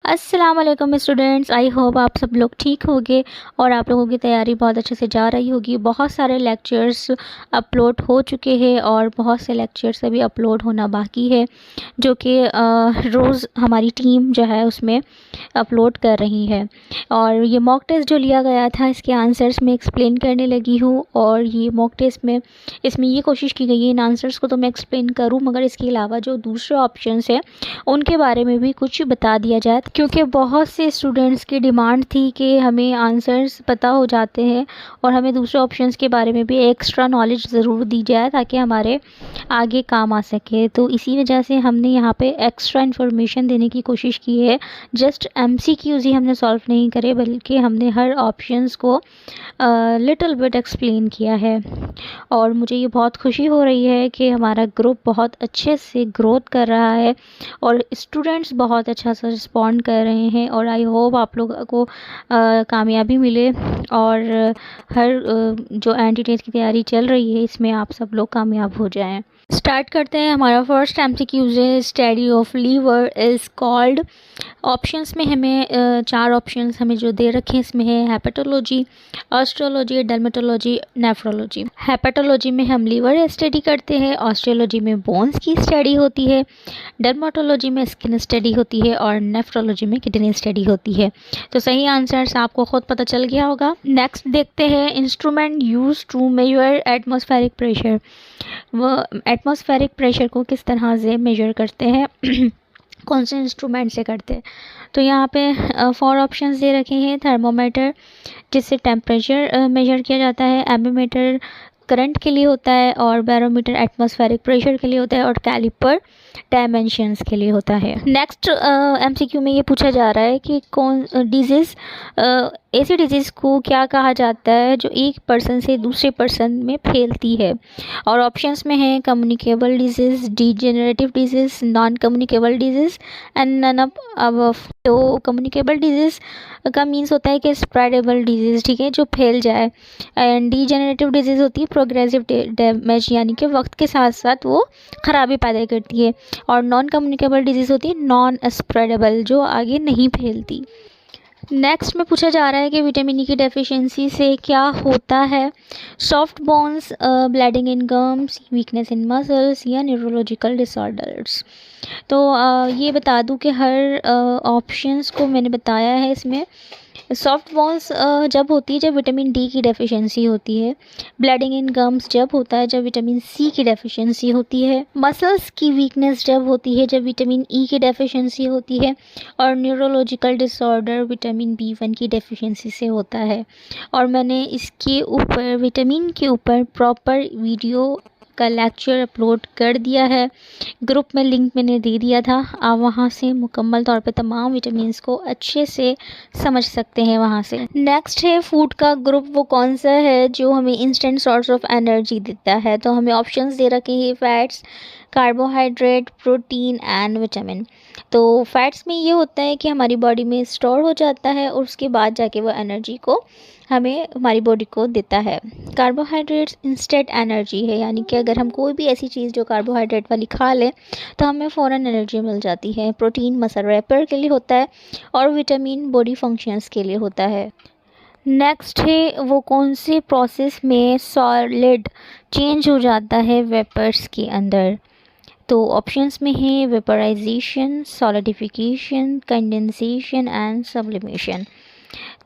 अस्सलाम वालेकुम students, I hope आप सब लोग ठीक होंगे और आप लोगों की तैयारी बहुत अच्छे से जा रही होगी। बहुत सारे लेक्चर्स अपलोड हो चुके हैं और बहुत से लेक्चर्स अभी अपलोड होना बाकी है, जो कि रोज़ हमारी टीम जो है उसमें अपलोड कर रही है। और ये मॉक टेस्ट जो लिया गया था, इसके आंसर्स मैं एक्सप्लेन करने लगी हूँ। और ये मॉक टेस्ट में इसमें ये कोशिश की गई है इन आंसर्स को तो मैं एक्सप्लेन करूँ, मगर इसके अलावा जो दूसरे ऑप्शंस हैं उनके बारे में भी कुछ बता दिया जाए, क्योंकि बहुत से स्टूडेंट्स की डिमांड थी कि हमें आंसर्स पता हो जाते हैं और हमें दूसरे ऑप्शंस के बारे में भी एक्स्ट्रा नॉलेज ज़रूर दी जाए ताकि हमारे आगे काम आ सके। तो इसी वजह से हमने यहाँ पे एक्स्ट्रा इन्फॉर्मेशन देने की कोशिश की है। जस्ट MCQs ही हमने सॉल्व नहीं करे, बल्कि हमने हर ऑप्शंस को लिटिल बिट एक्सप्लेन किया है। और मुझे ये बहुत खुशी हो रही है कि हमारा ग्रुप बहुत अच्छे से ग्रोथ कर रहा है और स्टूडेंट्स बहुत अच्छा सा रिस्पॉन्ड कर रहे हैं। और आई होप आप लोगों को कामयाबी मिले और हर जो एंट्री की तैयारी चल रही है इसमें आप सब लोग कामयाब हो जाएं। स्टार्ट करते हैं। हमारा फर्स्ट MCQ है study of lever is called. Options में हमें 4 ऑप्शंस हमें जो दे रखे हैं, इसमें है hepatology, astrology, dermatology, nephrology. Hepatology में हम लीवर स्टडी करते हैं, ऑस्ट्रोलॉजी में बोन्स की स्टडी होती है, डर्मेटोलॉजी में स्किन स्टडी होती है और नेफ्रोलॉजी में किडनी स्टडी होती है। तो सही आंसर्स आपको खुद पता चल गया होगा। नेक्स्ट देखते हैं instrument use to measure atmospheric pressure. वो एटमॉस्फेरिक प्रेशर को किस तरह से मेजर करते हैं कौन से इंस्ट्रूमेंट से करते हैं। तो यहाँ पे 4 ऑप्शंस दे रखे हैं। थर्मोमीटर जिससे टेम्परेचर मेजर किया जाता है, एमिमीटर करंट के लिए होता है और बैरोमीटर एटमॉस्फेरिक प्रेशर के लिए होता है और कैलिपर डायमेंशंस के लिए होता है। नेक्स्ट MCQ में ये पूछा जा रहा है कि कौन डिजीज़ ऐसी डिजीज़ को क्या कहा जाता है जो एक पर्सन से दूसरे पर्सन में फैलती है। और ऑप्शंस में है communicable disease, degenerative disease, non communicable disease and none of above. तो कम्युनिकेबल डिजीज़ का मीन्स होता है कि स्प्रेडेबल डिजीज़, ठीक है, जो फैल जाए। एंड डिजेनरेटिव डिजीज़ होती है प्रोग्रेसिव डैमेज, यानी कि वक्त के साथ साथ वो ख़राबी पैदा करती है। और नॉन कम्युनिकेबल डिजीज़ होती है नॉन स्प्रेडेबल, जो आगे नहीं फैलती। नेक्स्ट में पूछा जा रहा है कि विटामिन ई की डेफिशिएंसी से क्या होता है। Soft bones, bleeding in gums, weakness in muscles या न्यूरोलॉजिकल डिसऑर्डर्स। तो ये बता दूं कि हर ऑप्शंस को मैंने बताया है। इसमें सॉफ्ट बोन्स जब होती है जब विटामिन डी की डेफिशिएंसी होती है, ब्लीडिंग इन गम्स जब होता है जब विटामिन सी की डेफिशिएंसी होती है, मसल्स की वीकनेस जब होती है जब विटामिन ई की डेफिशिएंसी होती है, और न्यूरोलॉजिकल डिसऑर्डर विटामिन B1 की डेफिशिएंसी से होता है। और मैंने इसके ऊपर विटामिन के ऊपर प्रॉपर वीडियो का लेक्चर अपलोड कर दिया है, ग्रुप में लिंक मैंने दे दिया था। आप वहाँ से मुकम्मल तौर पे तमाम विटामिन्स को अच्छे से समझ सकते हैं वहाँ से। नेक्स्ट है फूड का ग्रुप, वो कौन सा है जो हमें इंस्टेंट सोर्स ऑफ एनर्जी देता है। तो हमें ऑप्शंस दे रखे हैं fats, carbohydrate, protein and vitamin. तो फैट्स में ये होता है कि हमारी बॉडी में स्टोर हो जाता है और उसके बाद जाके वो एनर्जी को हमें हमारी बॉडी को देता है। कार्बोहाइड्रेट्स इंस्टेंट एनर्जी है, यानी कि अगर हम कोई भी ऐसी चीज़ जो कार्बोहाइड्रेट वाली खा लें तो हमें फ़ौरन एनर्जी मिल जाती है। प्रोटीन मसल रिपेयर के लिए होता है और विटामिन बॉडी फंक्शंस के लिए होता है। नेक्स्ट है वो कौन से प्रोसेस में सॉलिड चेंज हो जाता है वेपर्स के अंदर। तो ऑप्शंस में है vaporisation, solidification, condensation and sublimation.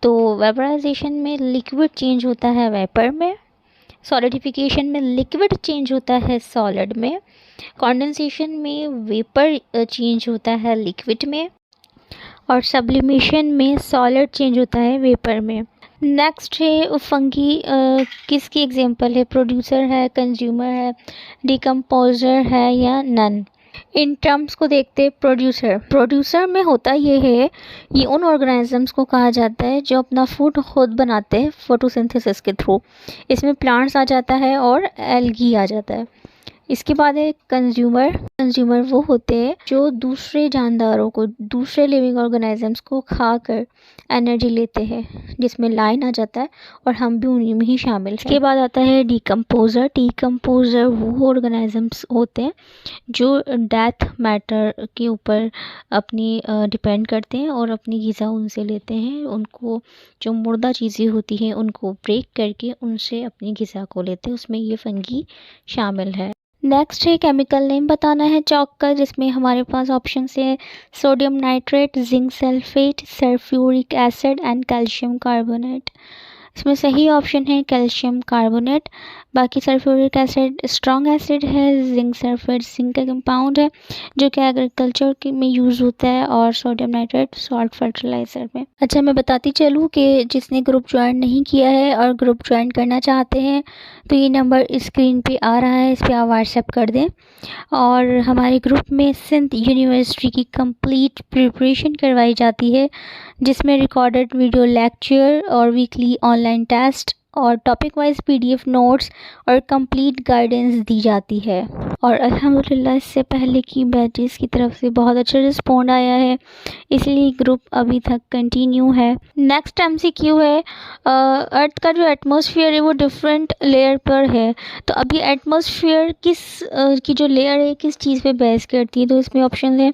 तो वेपराइजेशन में लिक्विड चेंज होता है वेपर में, सॉलिडिफिकेशन में लिक्विड चेंज होता है सॉलिड में, कंडेंसेशन में वेपर चेंज होता है लिक्विड में, और सब्लिमेशन में सॉलिड चेंज होता है वेपर में। नेक्स्ट है फंगी किसकी एग्जांपल है, प्रोड्यूसर है, कंज्यूमर है, डिकम्पोजर है या नन। इन टर्म्स को देखते प्रोड्यूसर में होता ये है, ये उन ऑर्गेनिजम्स को कहा जाता है जो अपना फूड खुद बनाते हैं फोटोसिंथेसिस के थ्रू। इसमें प्लांट्स आ जाता है और एल्गी आ जाता है। इसके बाद है कंज्यूमर। कंज्यूमर वो होते हैं जो दूसरे जानदारों को, दूसरे लिविंग ऑर्गेनिजम्स को खाकर एनर्जी लेते हैं, जिसमें लाइन आ जाता है और हम भी उन्हीं में ही शामिल हैं। इसके बाद आता है डिकम्पोज़र। डिकम्पोज़र वो ऑर्गेनिजम्स होते हैं जो डेथ मैटर के ऊपर अपनी डिपेंड करते हैं और अपनी ग़िज़ा उनसे लेते हैं। उनको जो मुर्दा चीज़ें होती हैं उनको ब्रेक करके उनसे अपनी ग़िज़ा को लेते हैं, उसमें ये फंगी शामिल है। नेक्स्ट है केमिकल नेम बताना है चॉक का, जिसमें हमारे पास ऑप्शन है sodium nitrate, zinc sulphate, sulphuric acid and calcium carbonate. इसमें सही ऑप्शन है कैल्शियम कार्बोनेट। बाकी सल्फ्यूरिक एसिड स्ट्रॉन्ग एसिड है, जिंक सल्फेट जिंक का कंपाउंड है जो कि एग्रीकल्चर में यूज़ होता है, और सोडियम नाइट्रेट सॉल्ट फर्टिलाइज़र में। अच्छा, मैं बताती चलूँ कि जिसने ग्रुप ज्वाइन नहीं किया है और ग्रुप ज्वाइन करना चाहते हैं तो ये नंबर स्क्रीन पे आ रहा है, इस पर आप व्हाट्सएप कर दें। और हमारे ग्रुप में सिंध यूनिवर्सिटी की कंप्लीट प्रिपरेशन करवाई जाती है, जिसमें रिकॉर्डेड वीडियो लेक्चर और वीकली ऑनलाइन टेस्ट और टॉपिक वाइज पीडीएफ नोट्स और कंप्लीट गाइडेंस दी जाती है। और अल्हम्दुलिल्लाह इससे पहले की बैचेस की तरफ से बहुत अच्छा रिस्पॉन्ड आया है, इसलिए ग्रुप अभी तक कंटिन्यू है। नेक्स्ट एमसीक्यू है, अर्थ का जो एटमॉस्फेयर है वो डिफरेंट लेयर पर है, तो अभी एटमॉस्फेयर की जो लेयर है किस चीज़ पे बेस करती है, तो इसमें ऑप्शन है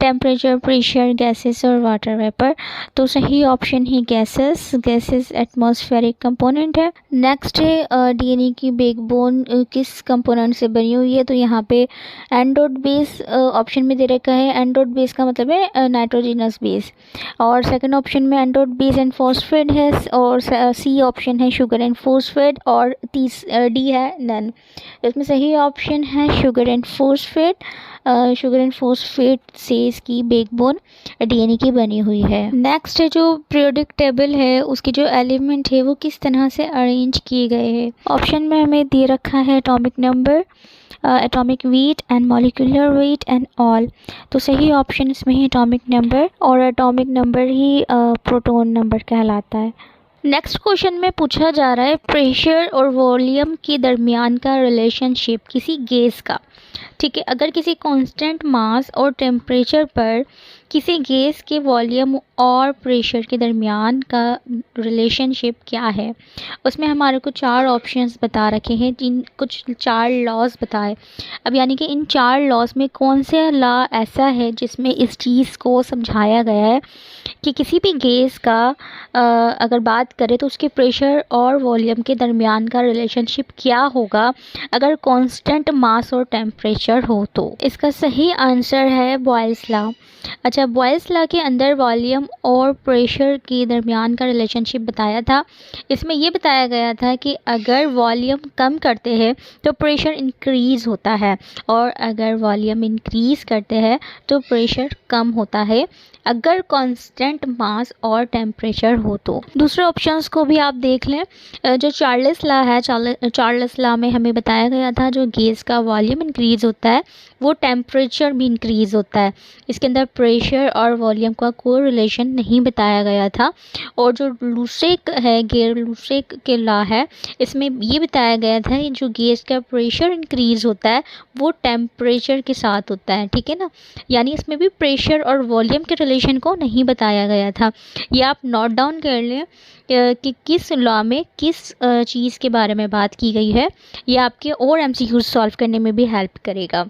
टेम्परेचर, प्रेशर, गैसेस और वाटर वेपर। तो सही ऑप्शन है गैसेस। गैसेस एटमॉस्फेरिक कंपोनेंट है। नेक्स्ट है डीएनए की बैकबोन किस कंपोनेंट से बनी हुई है, तो यहाँ पे एंडोट बेस ऑप्शन में दे रखा है। एंडोट बेस का मतलब है नाइट्रोजिनस बेस, और सेकंड ऑप्शन में एंडोट बेस एंड फॉस्फेट है, और सी ऑप्शन है शुगर एंड फॉस्फेट, और डी है नन। इसमें सही ऑप्शन है sugar and phosphate. Sugar and phosphate से इसकी बैकबोन डीएनए की बनी हुई है। नेक्स्ट है जो पीरियोडिक टेबल है उसके जो एलिमेंट है वो किस तरह से अरेंज किए गए हैं। ऑप्शन में हमें दे रखा है atomic number, atomic weight and molecular weight and all. तो सही ऑप्शन इसमें है एटॉमिक नंबर, और एटॉमिक नंबर ही प्रोटॉन नंबर कहलाता है। नेक्स्ट क्वेश्चन में पूछा जा रहा है प्रेशर और वॉल्यूम के दरमियान का रिलेशनशिप किसी गैस का। ठीक है, अगर किसी कांस्टेंट मास और टेम्परेचर पर किसी गैस के वॉल्यूम और प्रेशर के दरमियान का रिलेशनशिप क्या है, उसमें हमारे को 4 ऑप्शंस बता रखे हैं, जिन कुछ 4 लॉज बताए। अब यानी कि इन 4 लॉज में कौन सा लॉ ऐसा है जिसमें इस चीज़ को समझाया गया है कि किसी भी गैस का अगर बात करें तो उसके प्रेशर और वॉल्यूम के दरमियान का रिलेशनशिप क्या होगा अगर कांस्टेंट मास और टेम्परेचर हो। तो इसका सही आंसर है बॉयल्स लॉ। अच्छा, बॉयल्स लॉ के अंदर वॉल्यूम और प्रेशर के दरमियान का रिलेशनशिप बताया था। इसमें यह बताया गया था कि अगर वॉल्यूम कम करते हैं तो प्रेशर इंक्रीज़ होता है, और अगर वॉल्यूम इंक्रीज़ करते हैं तो प्रेशर कम होता है अगर कांस्टेंट मास और टेम्परेचर हो। तो दूसरे ऑप्शंस को भी आप देख लें। जो चार्ल्स लॉ है, चार्ल्स लॉ में हमें बताया गया था जो गैस का वॉल्यूम इंक्रीज़ होता है वो टेम्परेचर भी इंक्रीज़ होता है। इसके अंदर प्रेशर और वॉल्यूम का कोई रिलेशन नहीं बताया गया था। और जो लूसेक है, गेर लूसेक के लॉ है, इसमें ये बताया गया था कि जो गैस का प्रेशर इंक्रीज़ होता है वो टेम्परेचर के साथ होता है। ठीक है ना, यानी इसमें भी प्रेशर और वॉल्यूम के रिलेशन को नहीं बताया गया था। ये आप नोट डाउन कर लें कि किस लॉ में किस चीज़ के बारे में बात की गई है। ये आपके और एमसीक्यूज सॉल्व करने में भी हेल्प करेगा।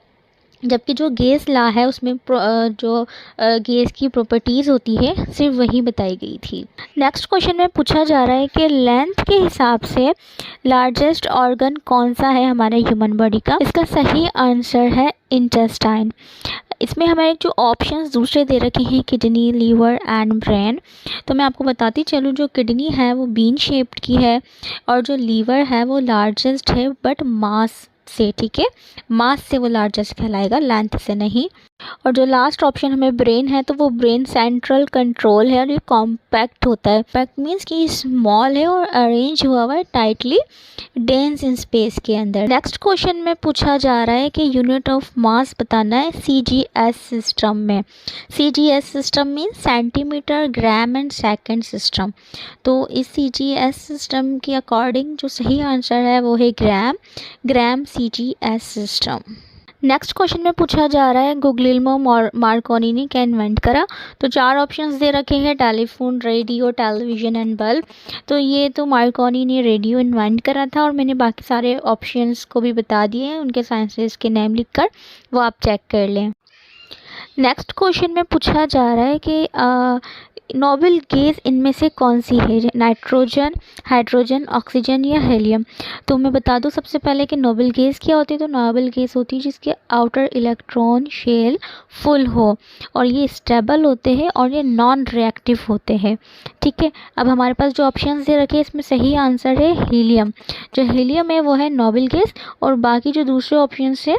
जबकि जो गैस लॉ है उसमें जो गैस की प्रॉपर्टीज़ होती है सिर्फ वही बताई गई थी। नेक्स्ट क्वेश्चन में पूछा जा रहा है कि लेंथ के हिसाब से लार्जेस्ट ऑर्गन कौन सा है हमारे ह्यूमन बॉडी का। इसका सही आंसर है इंटेस्टाइन। इसमें हमें जो ऑप्शंस दूसरे दे रखे हैं किडनी, लीवर एंड ब्रेन। तो मैं आपको बताती चलूँ, जो किडनी है वो बीन शेप्ड की है, और जो लीवर है वो लार्जेस्ट है बट मास से। ठीक है, मास से वो लार्जेस्ट कहलाएगा, लेंथ से नहीं। और जो लास्ट ऑप्शन हमें ब्रेन है, तो वो ब्रेन सेंट्रल कंट्रोल है और ये कॉम्पैक्ट होता है। पैक्ट मीन्स कि स्मॉल है और अरेंज हुआ हुआ है टाइटली डेंस इन स्पेस के अंदर। नेक्स्ट क्वेश्चन में पूछा जा रहा है कि यूनिट ऑफ मास बताना है सीजीएस सिस्टम में। CGS system means centimetre, gram and second system. तो इस सीजीएस सिस्टम के अकॉर्डिंग जो सही आंसर है वो है ग्राम सीजीएस सिस्टम। नेक्स्ट क्वेश्चन में पूछा जा रहा है गुग्लिल्मो मार्कोनी ने क्या इन्वेंट करा। तो 4 ऑप्शंस दे रखे हैं, telephone, radio, television and bulb. तो ये तो मार्कोनी ने रेडियो इन्वेंट करा था और मैंने बाकी सारे ऑप्शंस को भी बता दिए हैं, उनके साइंसेस के नेम लिखकर, वो आप चेक कर लें। नेक्स्ट क्वेश्चन में पूछा जा रहा है कि नोबल गैस इनमें से कौन सी है, नाइट्रोजन, हाइड्रोजन, ऑक्सीजन या हीलियम। तो मैं बता दूं सबसे पहले कि नोबल गैस क्या होती है। तो नोबल गैस होती है जिसके आउटर इलेक्ट्रॉन शेल फुल हो और ये स्टेबल होते हैं और ये नॉन रिएक्टिव होते हैं। ठीक है, अब हमारे पास जो ऑप्शन दे रखे हैं इसमें सही आंसर है हीलियम। जो हीलियम है वो है नोबल गैस और बाकी जो दूसरे ऑप्शन है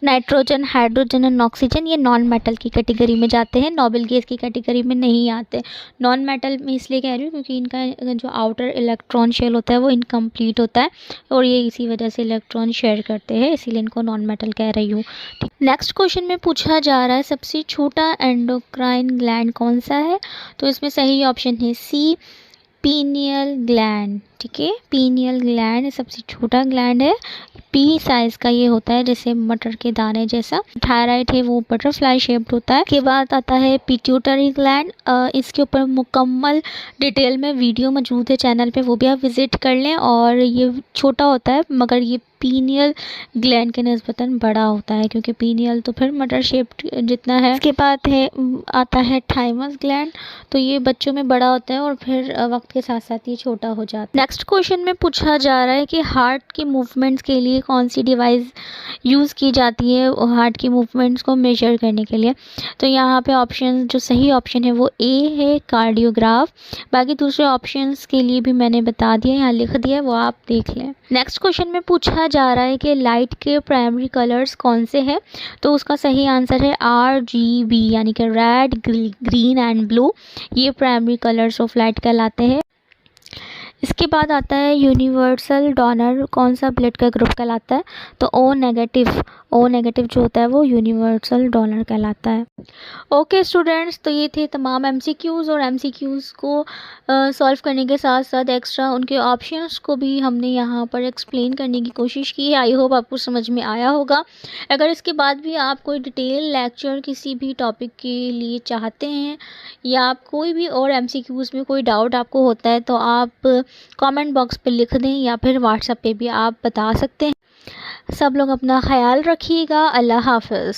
नाइट्रोजन, हाइड्रोजन एंड ऑक्सीजन, ये नॉन मेटल की कैटेगरी में जाते हैं, नोबल गैस की कैटेगरी में नहीं आते। नॉन मेटल में इसलिए कह रही हूँ क्योंकि इनका जो आउटर इलेक्ट्रॉन शेल होता है वो इनकम्प्लीट होता है और ये इसी वजह से इलेक्ट्रॉन शेयर करते हैं, इसीलिए इनको नॉन मेटल कह रही हूँ। नेक्स्ट क्वेश्चन में पूछा जा रहा है सबसे छोटा एंडोक्राइन ग्लैंड कौन सा है। तो इसमें सही ऑप्शन है सी, पीनियल ग्लैंड। ठीक है, पीनियल ग्लैंड सबसे छोटा ग्लैंड है, पी साइज का ये होता है, जैसे मटर के दाने जैसा। थायराइड है वो बटरफ्लाई शेप्ड होता है। के बाद आता है पिट्यूटरी ग्लैंड। इसके ऊपर मुकम्मल डिटेल में वीडियो मौजूद है चैनल पे, वो भी आप विजिट कर लें। और ये छोटा होता है मगर ये पीनियल ग्लैंड के निस्बतन बड़ा होता है क्योंकि पीनियल तो फिर मटर शेप्ड जितना है। इसके बाद है आता है थाइमस ग्लैंड। तो ये बच्चों में बड़ा होता है और फिर वक्त के साथ साथ ये छोटा हो जाता है। नेक्स्ट क्वेश्चन में पूछा जा रहा है कि हार्ट के मूवमेंट्स के लिए कौन सी डिवाइस यूज़ की जाती है हार्ट की मूवमेंट्स को मेजर करने के लिए। तो यहाँ पे ऑप्शन जो सही ऑप्शन है वो ए है, कार्डियोग्राफ। बाकी दूसरे ऑप्शंस के लिए भी मैंने बता दिया, यहाँ लिख दिया, वो आप देख लें। नेक्स्ट क्वेश्चन में पूछा जा रहा है कि लाइट के प्राइमरी कलर्स कौन से हैं। तो उसका सही आंसर है RGB, यानी कि रेड, ग्रीन एंड ब्लू। ये प्राइमरी कलर्स ऑफ लाइट कहलाते हैं। इसके बाद आता है यूनिवर्सल डोनर, कौन सा ब्लड का ग्रुप कहलाता है। तो ओ नेगेटिव जो होता है वो यूनिवर्सल डोनर कहलाता है। ओके स्टूडेंट्स, तो ये थे तमाम MCQs और MCQs को सॉल्व करने के साथ साथ एक्स्ट्रा उनके ऑप्शंस को भी हमने यहाँ पर एक्सप्लेन करने की कोशिश की है। आई होप आपको समझ में आया होगा। अगर इसके बाद भी आप कोई डिटेल लेक्चर किसी भी टॉपिक के लिए चाहते हैं या आप कोई भी और MCQs में कोई डाउट आपको होता है तो आप कमेंट बॉक्स पे लिख दें या फिर व्हाट्सएप पे भी आप बता सकते हैं। सब लोग अपना ख्याल रखिएगा। अल्लाह हाफ़िज़।